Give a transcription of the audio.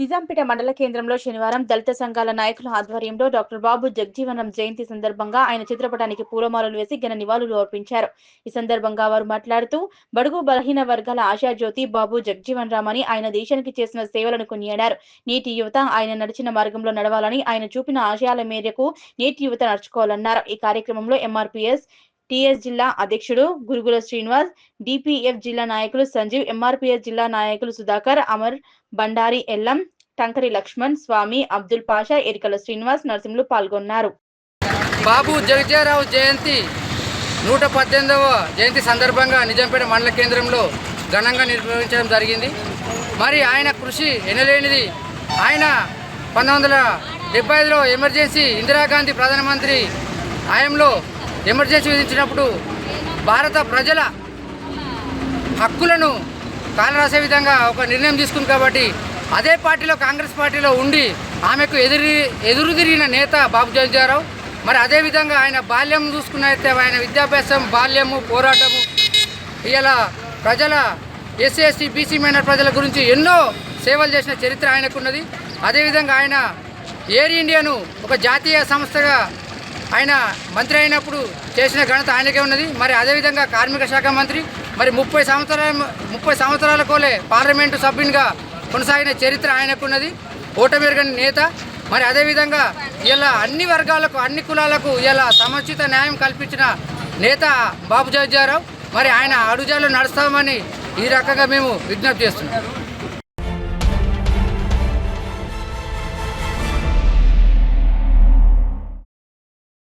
నిజాంపేట మండల కేంద్రంలో శనివారం దళిత సంఘాల నాయకుల ఆధ్వర్యంలో డాక్టర్ బాబు జగజీవనం జయంతి సందర్భంగా ఆయన చిత్రపటానికి పూలమాలలు వేసి ఘన నివాళులు అర్పించారు. ఈ సందర్భంగా వారు మాట్లాడుతూ బడుగు బలహీన వర్గాల ఆశాజ్యోతి బాబు జగజీవన్ రామ్ అని ఆయన దేశానికి చేసిన సేవలను కొనియాడారు. నేటి యువత ఆయన నడిచిన మార్గంలో నడవాలని, ఆయన చూపిన ఆశయాల మేరకు నేటి యువత నడుచుకోవాలన్నారు. ఈ కార్యక్రమంలో ఎంఆర్పీఎస్ టీఎస్ జిల్లా అధ్యక్షుడు గురుగుల శ్రీనివాస్, డిపిఎఫ్ జిల్లా నాయకులు సంజీవ్, ఎంఆర్పీఎస్ జిల్లా నాయకులు సుధాకర్, అమర్, బండారి ఎల్లం, టంకరి లక్ష్మణ్, స్వామి, అబ్దుల్ పాషా, ఎరికల శ్రీనివాస్, నరసింహులు పాల్గొన్నారు. బాబు జగజీవనరావు జయంతి 118వ జయంతి సందర్భంగా నిజాంపేట మండల కేంద్రంలో ఘనంగా నిర్వహించడం జరిగింది. మరి ఆయన కృషి ఎనలేనిది. ఆయన 1975లో ఎమర్జెన్సీ ఇందిరాగాంధీ ప్రధానమంత్రి హయాంలో ఎమర్జెన్సీ విధించినప్పుడు భారత ప్రజల హక్కులను కాలరాసే విధంగా ఒక నిర్ణయం తీసుకుంది. కాబట్టి అదే పార్టీలో, కాంగ్రెస్ పార్టీలో ఉండి ఆమెకు ఎదురు తిరిగిన నేత బాబు జగజీవనరావు. మరి అదేవిధంగా ఆయన బాల్యం చూసుకున్నైతే ఆయన విద్యాభ్యాసం, బాల్యము, పోరాటము, ఇలా ప్రజల ఎస్సీ ఎస్టీ బీసీ మైనార్ ప్రజల గురించి ఎన్నో సేవలు చేసిన చరిత్ర ఆయనకున్నది. అదేవిధంగా ఆయన ఎయిర్ ఇండియాను ఒక జాతీయ సంస్థగా ఆయన మంత్రి అయినప్పుడు చేసిన ఘనత ఆయనకే ఉన్నది. మరి అదేవిధంగా కార్మిక శాఖ మంత్రి, మరి 30 సంవత్సరాల కోలే పార్లమెంటు సభ్యునిగా కొనసాగిన చరిత్ర ఆయనకున్నది. ఓటమెరుగని నేత. మరి అదేవిధంగా ఇలా అన్ని వర్గాలకు, అన్ని కులాలకు ఇలా సముచిత న్యాయం కల్పించిన నేత బాబు జగజీవనరావు. మరి ఆయన అడుగుజాడలో నడుస్తామని ఈ రకంగా మేము విజ్ఞప్తి చేస్తున్నాం.